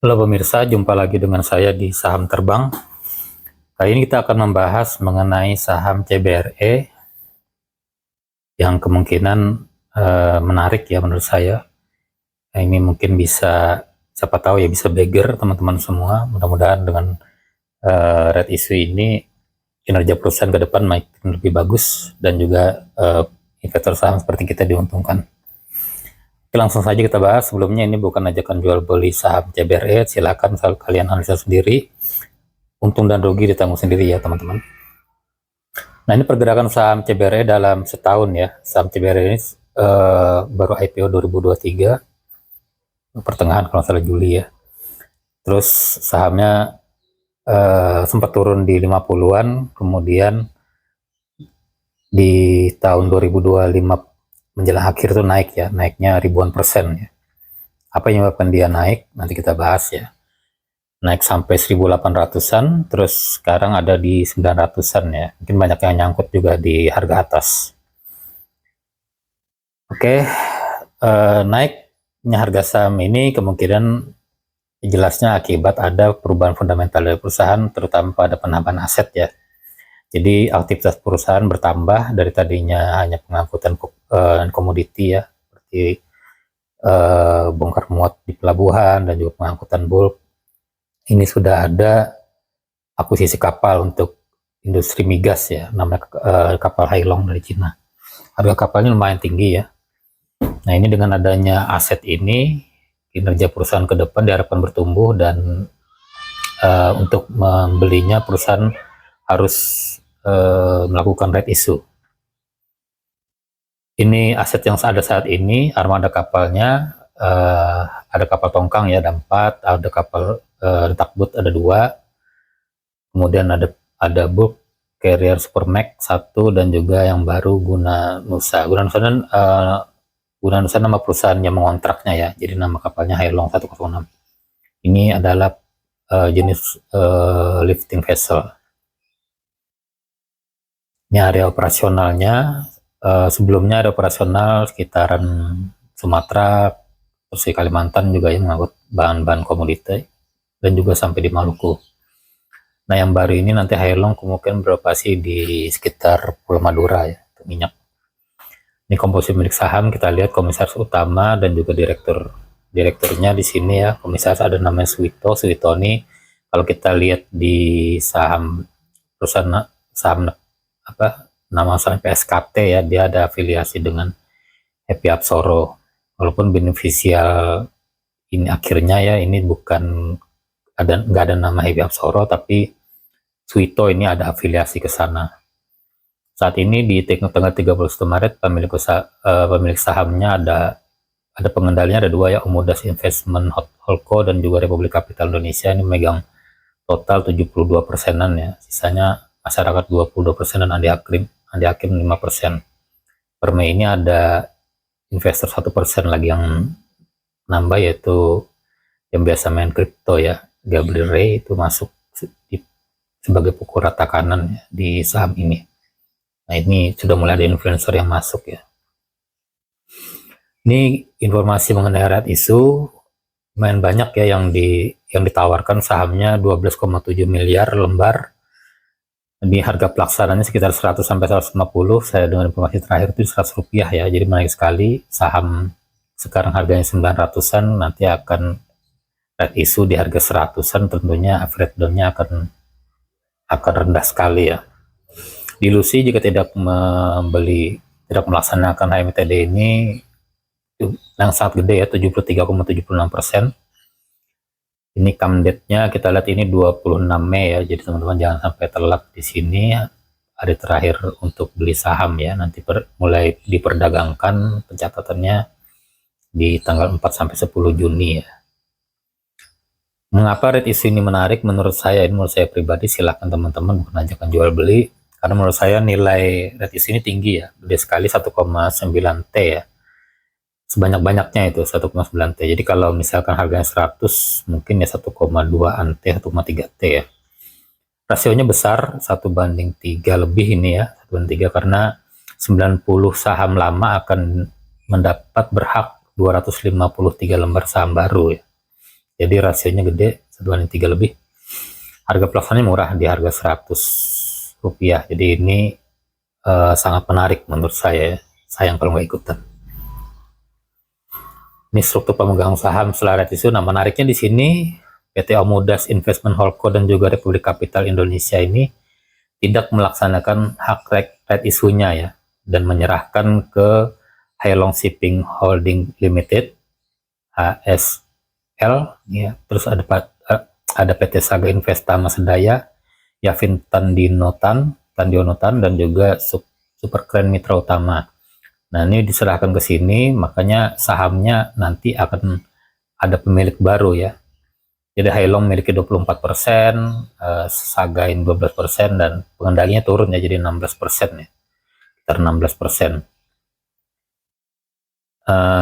Halo pemirsa, jumpa lagi dengan saya di Saham Terbang. Kali ini kita akan membahas mengenai saham CBRE yang kemungkinan menarik ya menurut saya. Nah, ini mungkin bisa, siapa tahu ya, bisa beggar teman-teman semua. Mudah-mudahan dengan red issue ini kinerja perusahaan ke depan makin lebih bagus dan juga investor saham seperti kita diuntungkan. Oke, langsung saja kita bahas. Sebelumnya ini bukan ajakan jual beli saham CBRE, silakan kalian analisa sendiri. Untung dan rugi ditanggung sendiri ya teman-teman. Nah, ini pergerakan saham CBRE dalam setahun ya. Saham CBRE ini baru IPO 2023 pertengahan kalau salah Juli ya. Terus sahamnya sempat turun di 50-an, kemudian di tahun 2025 menjelang akhir itu naik ya, naiknya ribuan persen ya. Apa yang menyebabkan dia naik? Nanti kita bahas ya. Naik sampai 1800-an, terus sekarang ada di 900-an ya. Mungkin banyak yang nyangkut juga di harga atas. Oke, naiknya harga saham ini kemungkinan jelasnya akibat ada perubahan fundamental dari perusahaan, terutama pada penambahan aset ya. Jadi aktivitas perusahaan bertambah dari tadinya hanya pengangkutan komoditi ya, seperti bongkar muat di pelabuhan dan juga pengangkutan bulk. Ini sudah ada akuisisi kapal untuk industri migas ya, namanya kapal Hailong dari Cina. Harga kapalnya lumayan tinggi ya. Nah, ini dengan adanya aset ini, kinerja perusahaan ke depan diharapkan bertumbuh dan untuk membelinya perusahaan harus melakukan red issue. Ini aset yang ada saat ini, armada kapalnya ada kapal tongkang ya, ada 4, ada kapal takbut ada 2, kemudian ada bulk carrier Supermax 1 dan juga yang baru Guna Nusa. Guna Nusa nama perusahaan yang mengontraknya ya, jadi nama kapalnya Hailong 106. Ini adalah jenis lifting vessel. Ini area operasionalnya, sebelumnya ada operasional sekitaran Sumatera, terus di Kalimantan juga yang mengangkut bahan-bahan komoditi, dan juga sampai di Maluku. Nah, yang baru ini nanti Hailong kemungkinan beroperasi di sekitar Pulau Madura ya, untuk minyak. Ini komposisi milik saham, kita lihat komisaris utama dan juga direkturnya di sini ya. Komisaris ada namanya Suwito ini kalau kita lihat di perusahaan saham nama saham PSKT ya, dia ada afiliasi dengan Happy Apsoro. Walaupun beneficial ini akhirnya ya, ini bukan nggak ada nama Happy Apsoro, tapi Suwito ini ada afiliasi ke sana. Saat ini di tanggal 31 Maret pemilik sahamnya ada pengendalinya ada 2 ya, Umudas Investment Holdco dan juga Republik Kapital Indonesia. Ini megang total 72%-an ya, sisanya masyarakat 22% dan Andi Hakim 5%. Per Mei ini ada investor 1% lagi yang nambah, yaitu yang biasa main kripto ya, Gabriel Ray itu masuk sebagai pukul rata kanan ya, di saham ini. Nah, ini sudah mulai ada influencer yang masuk ya. Ini informasi mengenai red issue, lumayan banyak ya yang ditawarkan sahamnya, 12,7 miliar lembar. Di harga pelaksananya sekitar 100 sampai 150, saya dengan informasi terakhir itu 100 rupiah ya, jadi menarik sekali. Saham sekarang harganya 900-an, nanti akan red issue di harga 100-an, tentunya average down-nya akan rendah sekali ya. Dilusi jika tidak melaksanakan HMTD ini yang sangat gede ya, 73,76%. Ini come date-nya kita lihat ini 26 Mei ya. Jadi teman-teman jangan sampai telat di sini. Hari terakhir untuk beli saham ya. Nanti mulai diperdagangkan pencatatannya di tanggal 4 sampai 10 Juni ya. Mengapa red issue ini menarik? Menurut saya pribadi, silahkan teman-teman bukan ajakan jual beli. Karena menurut saya nilai red issue ini tinggi ya. Gede sekali, 1,9 T ya. Sebanyak-banyaknya itu 1,9 T. Jadi kalau misalkan harganya 100, mungkin ya 1,2 T, 1,3 T ya. Rasionya besar, 1:3 lebih ini ya, 1:3, karena 90 saham lama akan mendapat berhak 253 lembar saham baru ya. jadi rasionya gede, 1:3 lebih. Harga pelaksanaannya murah, di harga Rp100. Jadi ini sangat menarik menurut saya. Sayang kalau nggak ikutan. Ini struktur pemegang saham setelah rights issue. Nah, menariknya di sini PT Omudas Investment Holdco dan juga Republik Kapital Indonesia ini tidak melaksanakan hak right issue-nya ya, dan menyerahkan ke Hailong Shipping Holding Limited HSL ya. Terus ada PT Saga Investama Sedaya, Yavin Tandinotan dan juga Superkren Mitra Utama. Nah, ini diserahkan ke sini, makanya sahamnya nanti akan ada pemilik baru ya. Jadi Hailong memiliki 24%, Sagain 12%, dan pengendalinya turun ya jadi 16% ya. Sekitar 16%.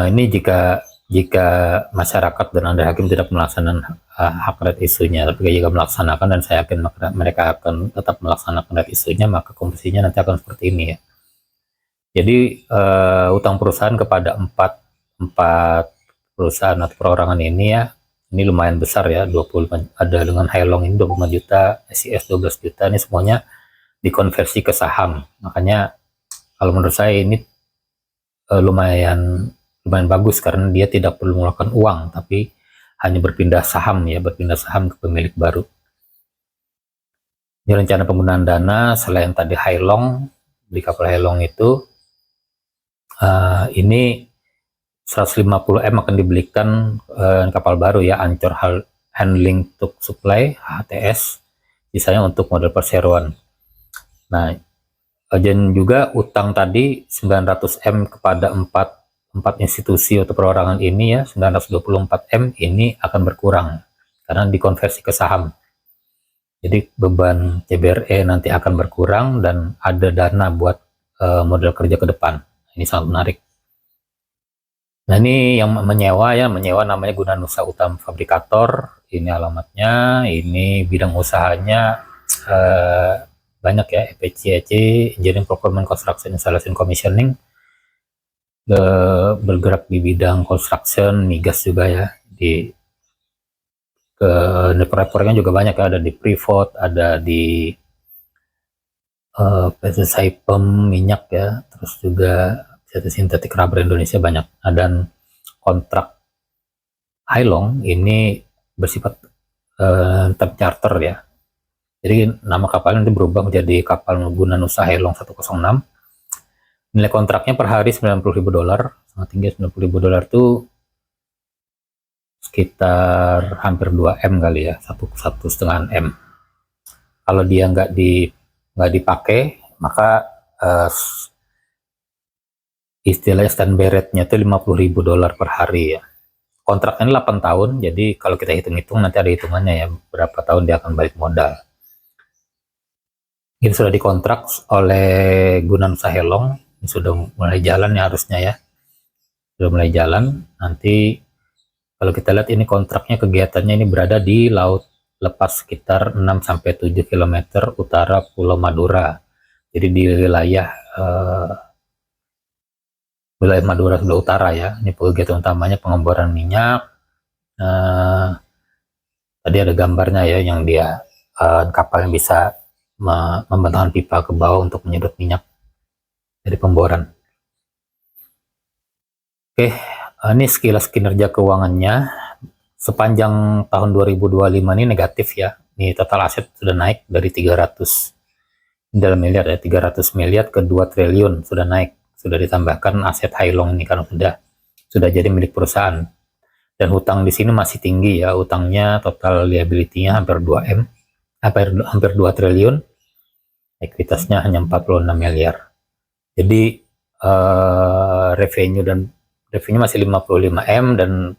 Ini jika masyarakat dan Anda hakim tidak melaksanakan hak right issue-nya, tapi jika melaksanakan, dan saya yakin mereka akan tetap melaksanakan right issue-nya, maka komposisinya nanti akan seperti ini ya. Jadi utang perusahaan kepada empat perusahaan atau perorangan ini ya, ini lumayan besar ya, 25, ada dengan Hailong ini 25 juta, SIS 12 juta, ini semuanya dikonversi ke saham. Makanya kalau menurut saya ini lumayan bagus, karena dia tidak perlu mengeluarkan uang, tapi hanya berpindah saham ke pemilik baru. Ini rencana penggunaan dana selain tadi Hailong, beli kapal Hailong itu, ini 150M akan dibelikan kapal baru ya, Ancor Handling Tug Supply HTS, sisanya untuk modal perseroan. Nah, dan juga utang tadi 900M kepada empat institusi atau perorangan ini ya, 924M ini akan berkurang karena dikonversi ke saham. Jadi beban CBRE nanti akan berkurang dan ada dana buat modal kerja ke depan. Ini sangat menarik. Nah, ini yang menyewa namanya Gunanusa Utama Fabrikator. Ini alamatnya, ini bidang usahanya banyak ya, EPC, Engineering, Procurement, Construction, Installation, Commissioning. Bergerak di bidang construction, migas juga ya. Di proyek-proyeknya juga banyak ya, ada di Freeport, ada di PT Saipem minyak ya, terus juga PT Sintetik Rubber Indonesia banyak. Dan kontrak Hailong ini bersifat term charter ya, jadi nama kapalnya nanti berubah menjadi kapal Gunanusa Hailong 106. Nilai kontraknya per hari $90.000, sangat tinggi. $90.000 itu sekitar hampir 2M kali ya, 1,5 M. Kalau dia nggak dipakai, maka istilahnya standby rate-nya itu $50.000 per hari ya. Kontraknya 8 tahun, jadi kalau kita hitung-hitung nanti ada hitungannya ya, berapa tahun dia akan balik modal. Ini sudah dikontrak oleh Gunanusa Hailong, ini sudah mulai jalan ya harusnya ya, sudah mulai jalan. Nanti kalau kita lihat ini kontraknya, kegiatannya ini berada di laut lepas sekitar 6-7 km utara Pulau Madura, jadi di wilayah Madura sebelah utara ya. Ini kegiatan utamanya pengeboran minyak. Tadi ada gambarnya ya, yang dia kapal yang bisa membentangkan pipa ke bawah untuk menyedot minyak dari pemboran. Oke, ini sekilas kinerja keuangannya sepanjang tahun 2025 ini negatif ya. Ini total aset sudah naik dari 300 miliar ya, 300 miliar ke 2 triliun sudah naik. Sudah ditambahkan aset Hailong ini karena sudah jadi milik perusahaan. Dan hutang di sini masih tinggi ya, utangnya total liability-nya hampir 2M, hampir 2 triliun. Ekuitasnya hanya 46 miliar. Jadi revenue masih 55M dan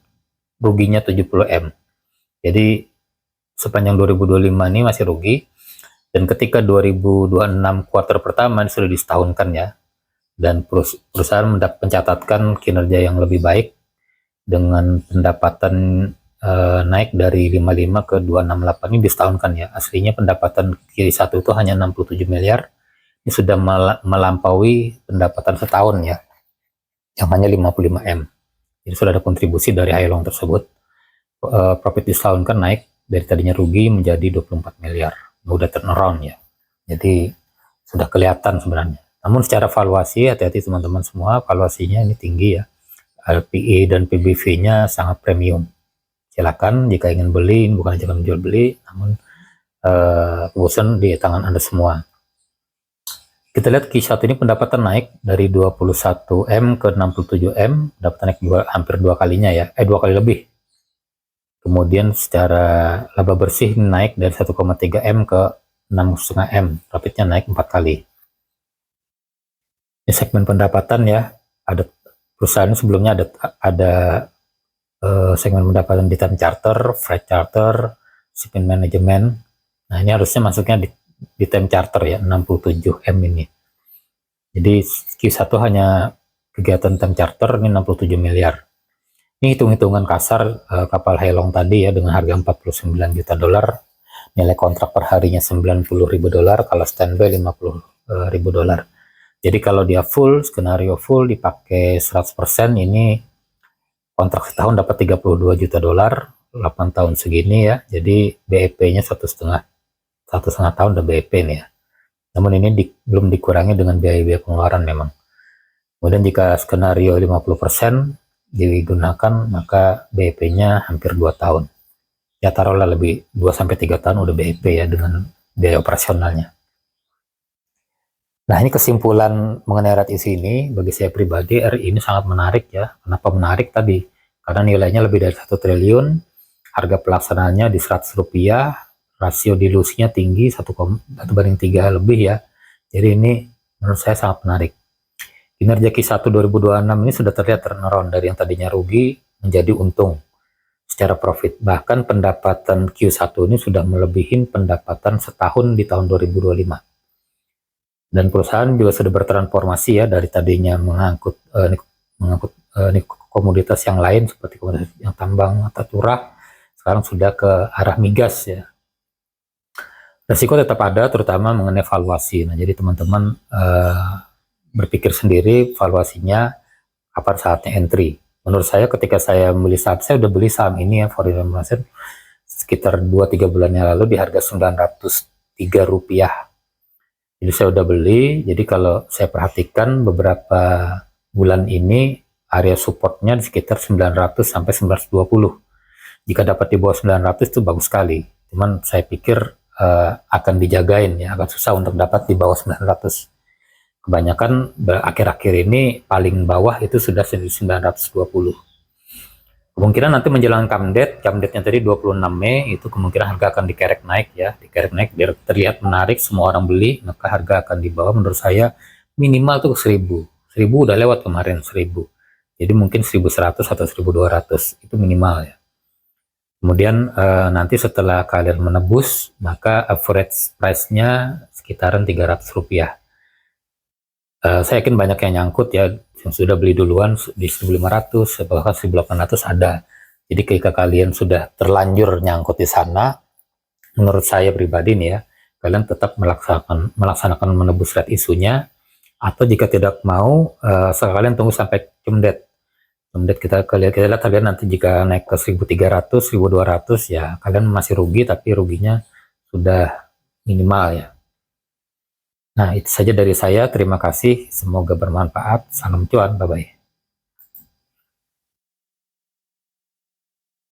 ruginya 70M. Jadi sepanjang 2025 ini masih rugi, dan ketika 2026 kuartal pertama sudah disetahunkan ya, dan perusahaan mencatatkan kinerja yang lebih baik dengan pendapatan naik dari 55 ke 268, ini disetahunkan ya. Aslinya pendapatan Q1 itu hanya 67 miliar, ini sudah melampaui pendapatan setahun ya, yang hanya 55M. Jadi sudah ada kontribusi dari Hailong tersebut. profit disalurkan naik dari tadinya rugi menjadi 24 miliar. Udah turnaround ya. Jadi sudah kelihatan sebenarnya. Namun secara valuasi, hati-hati teman-teman semua, valuasinya ini tinggi ya. PE dan PBV-nya sangat premium. Silakan jika ingin beli, bukan jangan jual beli, namun keputusan di tangan Anda semua. Kita lihat Q1 ini pendapatan naik dari 21 M ke 67 M, pendapatan naik hampir 2 kalinya ya, 2 kali lebih. Kemudian secara laba bersih naik dari 1,3 M ke 6,5 M, profitnya naik 4 kali. Ini segmen pendapatan ya, ada perusahaan sebelumnya ada segmen pendapatan di time charter, freight charter, shipping management. Nah ini harusnya masuknya di time charter ya, 67 M ini. Jadi Q1 hanya kegiatan time charter ini 67 miliar. Ini hitung-hitungan kasar kapal Hai Long tadi ya dengan harga 49 juta dolar, nilai kontrak per harinya 90 ribu dolar, kalau standby 50 ribu dolar. Jadi kalau dia full, skenario full dipakai 100%, ini kontrak setahun dapat 32 juta dolar, 8 tahun segini ya. Jadi BEP-nya 1,5 tahun udah BEP nih ya. Namun ini belum dikurangi dengan biaya-biaya pengeluaran memang. Kemudian jika skenario 50% digunakan, maka BEP-nya hampir 2 tahun. Ya taruhlah lebih 2-3 tahun udah BEP ya dengan biaya operasionalnya. Nah ini kesimpulan mengenai REITs ini, bagi saya pribadi RI ini sangat menarik ya. Kenapa menarik tadi? Karena nilainya lebih dari 1 triliun, harga pelaksanaannya di 100 rupiah, rasio dilusinya tinggi 1,3 lebih ya. Jadi ini menurut saya sangat menarik. Kinerja Q1 2026 ini sudah terlihat turnaround dari yang tadinya rugi menjadi untung secara profit. Bahkan pendapatan Q1 ini sudah melebihi pendapatan setahun di tahun 2025. Dan perusahaan juga sudah bertransformasi ya, dari tadinya mengangkut komoditas yang lain seperti komoditas yang tambang atau curah, sekarang sudah ke arah migas ya. Resiko tetap ada, terutama mengenai valuasi. Nah, jadi teman-teman berpikir sendiri valuasinya kapan saatnya entry. Menurut saya ketika saya beli saham, saya udah beli saham ini ya, Foreign Investment sekitar 2-3 bulan yang lalu di harga 903 rupiah. Jadi saya udah beli. Jadi kalau saya perhatikan beberapa bulan ini area supportnya di sekitar 900 sampai 920. Jika dapat di bawah 900 itu bagus sekali. Cuman saya pikir akan dijagain ya, agak susah untuk dapat di bawah 900. Kebanyakan akhir-akhir ini paling bawah itu sudah 920. Kemungkinan nanti menjelang Camdet-nya tadi 26 Mei itu kemungkinan harga akan dikerek naik ya, dikerek naik biar terlihat menarik, semua orang beli, maka harga akan dibawa menurut saya minimal tuh ke 1000. 1000 udah lewat kemarin 1000. Jadi mungkin 1100 atau 1200 itu minimal ya. Kemudian nanti setelah kalian menebus, maka average price-nya sekitaran 300 rupiah. Saya yakin banyak yang nyangkut ya, yang sudah beli duluan di 1500 bahkan 1800 ada. Jadi ketika kalian sudah terlanjur nyangkut di sana, menurut saya pribadi nih ya, kalian tetap melaksanakan menebus red isunya, atau jika tidak mau sekalian tunggu sampai Camdet kita lihat kalian nanti jika naik ke 1300 1200 ya kalian masih rugi, tapi ruginya sudah minimal ya. Nah, itu saja dari saya. Terima kasih. Semoga bermanfaat. Salam cuan. Bye-bye.